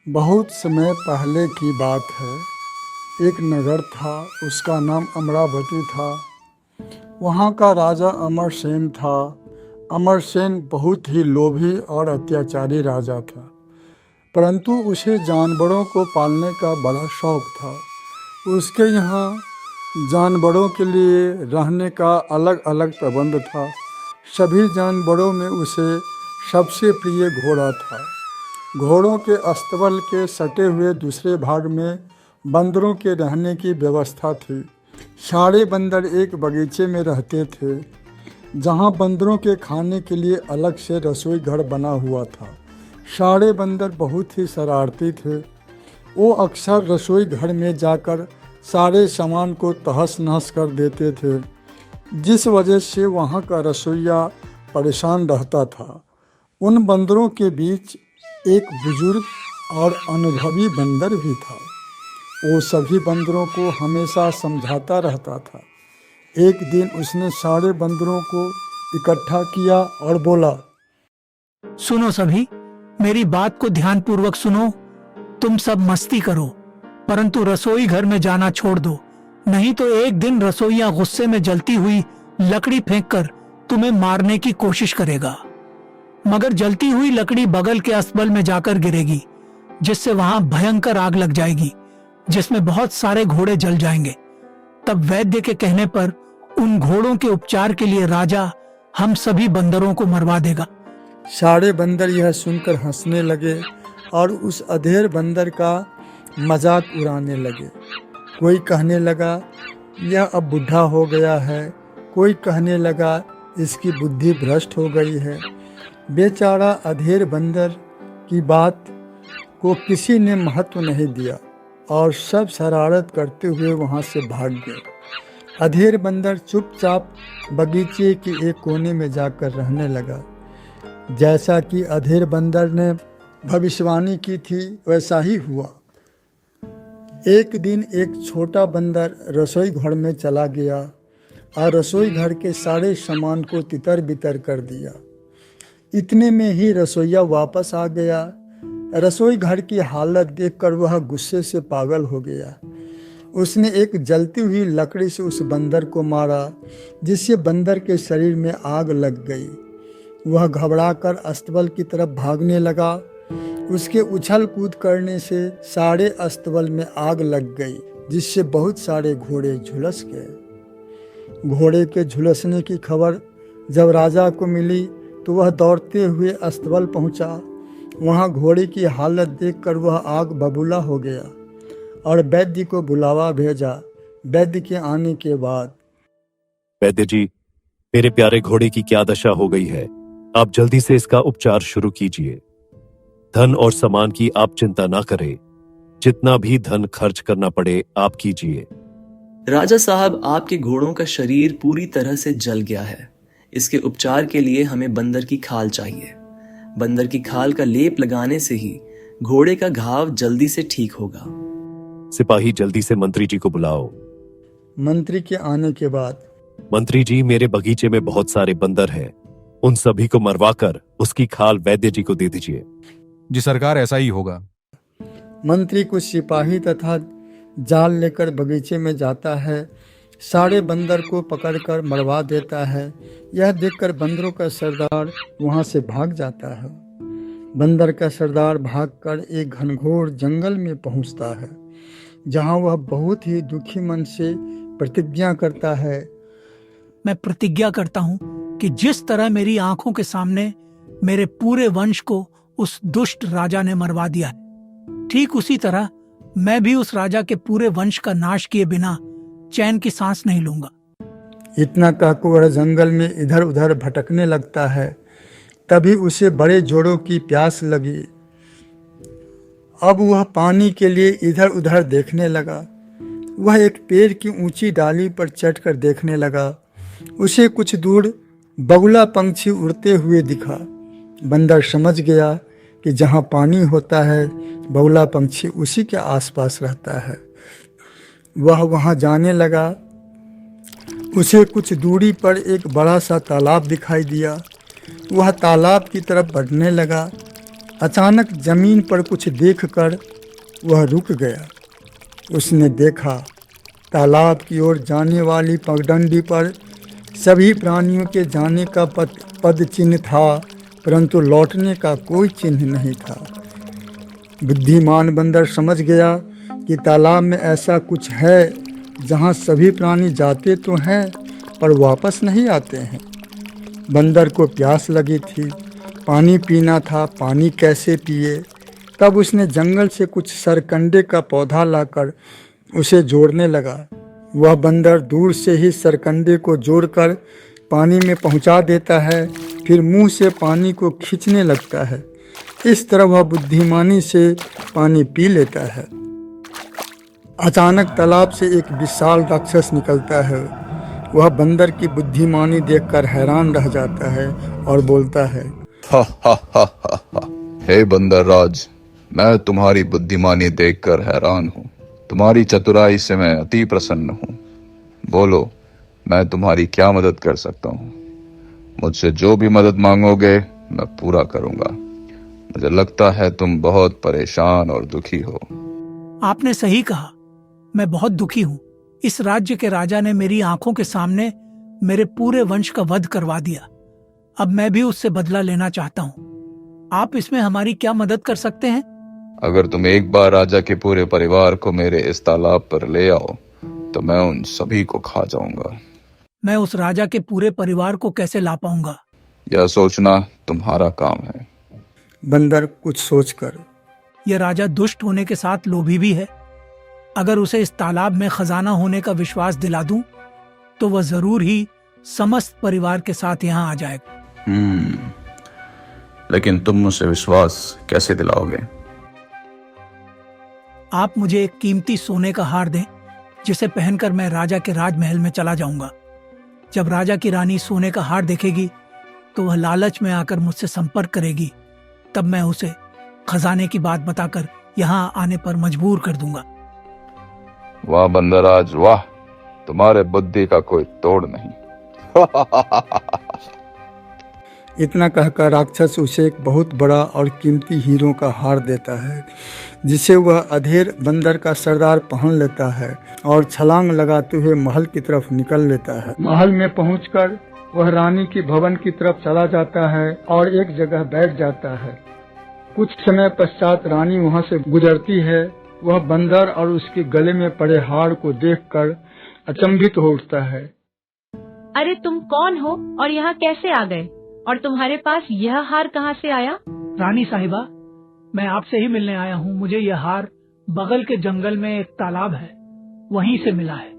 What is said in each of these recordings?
बहुत समय पहले की बात है। एक नगर था, उसका नाम अमरावती था। वहाँ का राजा अमरसेन था। अमरसेन बहुत ही लोभी और अत्याचारी राजा था, परंतु उसे जानवरों को पालने का बड़ा शौक था। उसके यहाँ जानवरों के लिए रहने का अलग अलग प्रबंध था। सभी जानवरों में उसे सबसे प्रिय घोड़ा था। घोड़ों के अस्तबल के सटे हुए दूसरे भाग में बंदरों के रहने की व्यवस्था थी। सारे बंदर एक बगीचे में रहते थे, जहाँ बंदरों के खाने के लिए अलग से रसोई घर बना हुआ था। सारे बंदर बहुत ही शरारती थे। वो अक्सर रसोई घर में जाकर सारे सामान को तहस नहस कर देते थे, जिस वजह से वहाँ का रसोइया परेशान रहता था। उन बंदरों के बीच एक बुजुर्ग और अनुभवी बंदर भी था। वो सभी बंदरों को हमेशा समझाता रहता था। एक दिन उसने सारे बंदरों को इकट्ठा किया और बोला, सुनो सभी, मेरी बात को ध्यानपूर्वक सुनो। तुम सब मस्ती करो, परंतु रसोई घर में जाना छोड़ दो, नहीं तो एक दिन रसोइया गुस्से में जलती हुई लकड़ी फेंककर तुम्हें मारने की कोशिश करेगा। मगर जलती हुई लकड़ी बगल के अस्तबल में जाकर गिरेगी, जिससे वहां भयंकर आग लग जाएगी, जिसमें बहुत सारे घोड़े जल जाएंगे। तब वैद्य के कहने पर उन घोड़ों के उपचार के लिए राजा हम सभी बंदरों को मरवा देगा। सारे बंदर यह सुनकर हंसने लगे और उस अधेड़ बंदर का मजाक उड़ाने लगे। कोई कहने लगा, यह अब बुढ़ा हो गया है। कोई कहने लगा, इसकी बुद्धि भ्रष्ट हो गई है। बेचारा अधेड़ बंदर की बात को किसी ने महत्व नहीं दिया और सब शरारत करते हुए वहाँ से भाग गए। अधेड़ बंदर चुपचाप बगीचे के एक कोने में जाकर रहने लगा। जैसा कि अधेड़ बंदर ने भविष्यवाणी की थी, वैसा ही हुआ। एक दिन एक छोटा बंदर रसोई घर में चला गया और रसोई घर के सारे सामान को तितर बितर कर दिया। इतने में ही रसोइया वापस आ गया। रसोई घर की हालत देखकर वह गुस्से से पागल हो गया। उसने एक जलती हुई लकड़ी से उस बंदर को मारा, जिससे बंदर के शरीर में आग लग गई। वह घबराकर अस्तबल की तरफ भागने लगा। उसके उछल कूद करने से सारे अस्तबल में आग लग गई, जिससे बहुत सारे घोड़े झुलस गए। घोड़े के झुलसने की खबर जब राजा को मिली तो वह दौड़ते हुए अस्तबल पहुंचा। वहां घोड़े की हालत देखकर वह आग बबूला हो गया और वैद्य को बुलावा भेजा। वैद्य के आने के बाद, वैद्य जी, मेरे प्यारे घोड़े की क्या दशा हो गई है? आप जल्दी से इसका उपचार शुरू कीजिए। धन और सामान की आप चिंता ना करें, जितना भी धन खर्च करना पड़े आप कीजिए। राजा साहब, आपके घोड़ों का शरीर पूरी तरह से जल गया है। इसके उपचार के लिए हमें बंदर की खाल चाहिए। बंदर की खाल का लेप लगाने से ही घोड़े का घाव जल्दी से ठीक होगा। सिपाही, जल्दी से मंत्री जी को बुलाओ। मंत्री के आने के बाद, मंत्री जी, मेरे बगीचे में बहुत सारे बंदर हैं, उन सभी को मरवाकर उसकी खाल वैद्य जी को दे दीजिए। जी सरकार, ऐसा ही होगा। मंत्री कुछ सिपाही तथा जाल लेकर बगीचे में जाता है। सारे बंदर को पकड़कर मरवा देता है। यह देखकर बंदरों का सरदार वहां से भाग जाता है। बंदर का सरदार भागकर एक घनघोर जंगल में पहुंचता है, जहां वह बहुत ही दुखी मन से प्रतिज्ञा करता है। मैं प्रतिज्ञा करता हूँ कि जिस तरह मेरी आंखों के सामने मेरे पूरे वंश को उस दुष्ट राजा ने मरवा दिया है, ठीक उसी तरह मैं भी उस राजा के पूरे वंश का नाश किए बिना चैन की सांस नहीं लूंगा। इतना कहकर वह जंगल में इधर उधर भटकने लगता है। तभी उसे बड़े जोरों की प्यास लगी। अब वह पानी के लिए इधर उधर देखने लगा। वह एक पेड़ की ऊंची डाली पर चढ़कर देखने लगा। उसे कुछ दूर बगुला पंछी उड़ते हुए दिखा। बंदर समझ गया कि जहाँ पानी होता है, बगुला पंछी उसी के आसपास रहता है। वह वहाँ जाने लगा। उसे कुछ दूरी पर एक बड़ा सा तालाब दिखाई दिया। वह तालाब की तरफ बढ़ने लगा। अचानक जमीन पर कुछ देखकर वह रुक गया। उसने देखा तालाब की ओर जाने वाली पगडंडी पर सभी प्राणियों के जाने का पद चिन्ह था, परंतु लौटने का कोई चिन्ह नहीं था। बुद्धिमान बंदर समझ गया कि तालाब में ऐसा कुछ है जहाँ सभी प्राणी जाते तो हैं पर वापस नहीं आते हैं। बंदर को प्यास लगी थी, पानी पीना था, पानी कैसे पिए? तब उसने जंगल से कुछ सरकंडे का पौधा लाकर उसे जोड़ने लगा। वह बंदर दूर से ही सरकंडे को जोड़कर पानी में पहुंचा देता है, फिर मुंह से पानी को खींचने लगता है। इस तरह वह बुद्धिमानी से पानी पी लेता है। अचानक तालाब से एक विशाल राक्षस निकलता है। वह बंदर की बुद्धिमानी देखकर हैरान रह जाता है और बोलता है, हा हा हा हा हा। हे बंदर राज, मैं तुम्हारी बुद्धिमानी देखकर हैरान हूँ। तुम्हारी चतुराई से मैं अति प्रसन्न हूँ। बोलो, मैं तुम्हारी क्या मदद कर सकता हूँ? मुझसे जो भी मदद मांगोगे मैं पूरा करूंगा। मुझे लगता है तुम बहुत परेशान और दुखी हो। आपने सही कहा, मैं बहुत दुखी हूँ। इस राज्य के राजा ने मेरी आंखों के सामने मेरे पूरे वंश का वध करवा दिया। अब मैं भी उससे बदला लेना चाहता हूँ। आप इसमें हमारी क्या मदद कर सकते हैं? अगर तुम एक बार राजा के पूरे परिवार को मेरे इस तालाब पर ले आओ तो मैं उन सभी को खा जाऊंगा। मैं उस राजा के पूरे परिवार को कैसे ला पाऊंगा? यह सोचना तुम्हारा काम है। बंदर कुछ सोचकर, यह राजा दुष्ट होने के साथ लोभी भी है। अगर उसे इस तालाब में खजाना होने का विश्वास दिला दूं, तो वह जरूर ही समस्त परिवार के साथ यहाँ आ जाएगा। लेकिन तुम मुझसे विश्वास कैसे दिलाओगे? आप मुझे एक कीमती सोने का हार दें, जिसे पहनकर मैं राजा के राजमहल में चला जाऊंगा। जब राजा की रानी सोने का हार देखेगी तो वह लालच में आकर मुझसे संपर्क करेगी। तब मैं उसे खजाने की बात बताकर यहाँ आने पर मजबूर कर दूंगा। वाह बंदराज वाह, तुम्हारे बुद्धि का कोई तोड़ नहीं। इतना कहकर राक्षस उसे एक बहुत बड़ा और कीमती हीरों का हार देता है, जिसे वह अधेर बंदर का सरदार पहन लेता है और छलांग लगाते हुए महल की तरफ निकल लेता है। महल में पहुंचकर वह रानी की भवन की तरफ चला जाता है और एक जगह बैठ जाता है। कुछ समय पश्चात रानी वहां से गुजरती है। वह बंदर और उसके गले में पड़े हार को देखकर अचंभित हो उठता है। अरे तुम कौन हो और यहाँ कैसे आ गए? और तुम्हारे पास यह हार कहाँ से आया? रानी साहिबा, मैं आपसे ही मिलने आया हूँ। मुझे यह हार बगल के जंगल में एक तालाब है, वहीं से मिला है।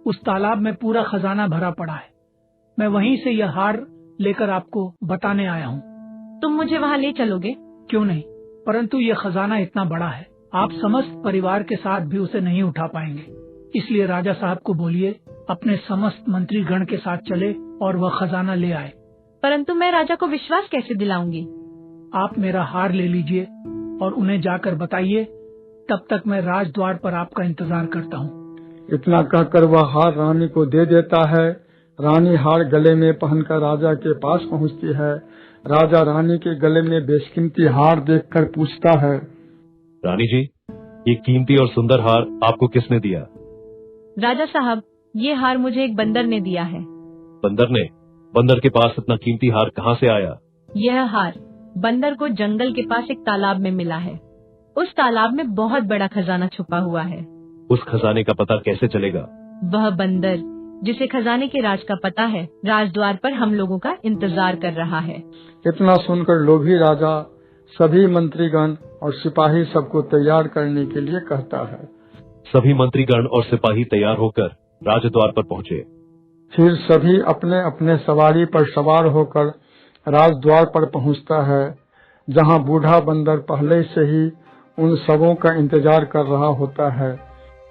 उस तालाब में पूरा खजाना भरा पड़ा है। मैं वहीं से यह हार लेकर आपको बताने आया हूँ। तुम मुझे वहाँ ले चलोगे? क्यों नहीं, परंतु यह खजाना इतना बड़ा है, आप समस्त परिवार के साथ भी उसे नहीं उठा पाएंगे। इसलिए राजा साहब को बोलिए अपने समस्त मंत्री गण के साथ चले और वह खजाना ले आए। परंतु मैं राजा को विश्वास कैसे दिलाऊंगी? आप मेरा हार ले लीजिए और उन्हें जाकर बताइए। तब तक मैं राजद्वार पर आपका इंतजार करता हूँ। इतना कहकर वह हार रानी को दे देता है। रानी हार गले में पहनकर राजा के पास पहुँचती है। राजा रानी के गले में बेशकीमती हार देखकर पूछता है, रानी जी, ये कीमती और सुंदर हार आपको किसने दिया? राजा साहब, ये हार मुझे एक बंदर ने दिया है। बंदर ने? बंदर के पास इतना कीमती हार कहाँ से आया? यह हार बंदर को जंगल के पास एक तालाब में मिला है। उस तालाब में बहुत बड़ा खजाना छुपा हुआ है। उस खजाने का पता कैसे चलेगा? वह बंदर जिसे खजाने के राज का पता है, राजद्वार पर हम लोगों का इंतजार कर रहा है। इतना सुनकर लोभी राजा सभी मंत्रीगण और सिपाही सबको तैयार करने के लिए कहता है। सभी मंत्रीगण और सिपाही तैयार होकर राजद्वार पर पहुँचे। फिर सभी अपने अपने सवारी पर सवार होकर राजद्वार पर पहुंचता है, जहां बूढ़ा बंदर पहले से ही उन सबों का इंतजार कर रहा होता है।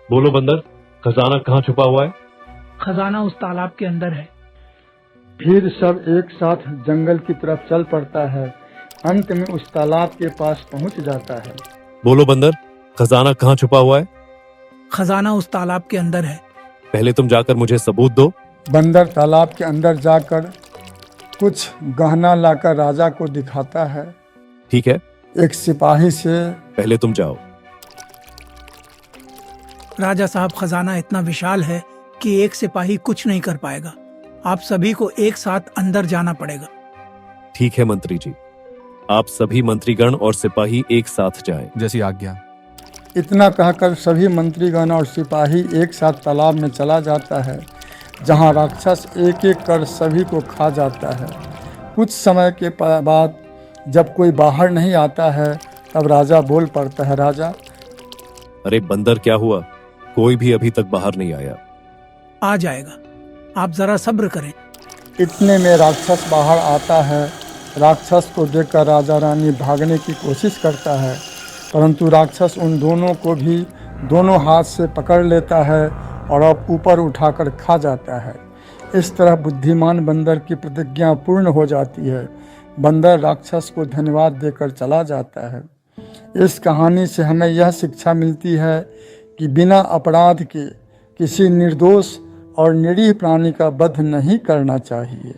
बोलो बंदर, खजाना कहाँ छुपा हुआ है? खजाना उस तालाब के अंदर है। फिर सब एक साथ जंगल की तरफ चल पड़ता है। अंत में उस तालाब के पास पहुंच जाता है। बोलो बंदर, खजाना कहाँ छुपा हुआ है? खजाना उस तालाब के अंदर है। पहले तुम जाकर मुझे सबूत दो। बंदर तालाब के अंदर जाकर कुछ गहना लाकर राजा को दिखाता है। ठीक है, एक सिपाही से पहले तुम जाओ। राजा साहब, खजाना इतना विशाल है कि एक सिपाही कुछ नहीं कर पाएगा। आप सभी को एक साथ अंदर जाना पड़ेगा। ठीक है मंत्री जी, आप सभी मंत्रीगण और सिपाही एक साथ जाएं। जैसी आज्ञा। इतना कहकर सभी मंत्रीगण और सिपाही एक साथ तालाब में चला जाता है, जहां राक्षस एक एक कर सभी को खा जाता है। कुछ समय के बाद जब कोई बाहर नहीं आता है, तब राजा बोल पड़ता है, राजा। अरे बंदर, क्या हुआ? कोई भी अभी तक बाहर नहीं आया। आ जाएगा, आप जरा सब्र करें। इतने में राक्षस बाहर आता है। राक्षस को देखकर राजा रानी भागने की कोशिश करता है, परंतु राक्षस उन दोनों को भी दोनों हाथ से पकड़ लेता है और अब ऊपर उठाकर खा जाता है। इस तरह बुद्धिमान बंदर की प्रतिज्ञा पूर्ण हो जाती है। बंदर राक्षस को धन्यवाद देकर चला जाता है। इस कहानी से हमें यह शिक्षा मिलती है कि बिना अपराध के किसी निर्दोष और निरीह प्राणी का वध नहीं करना चाहिए।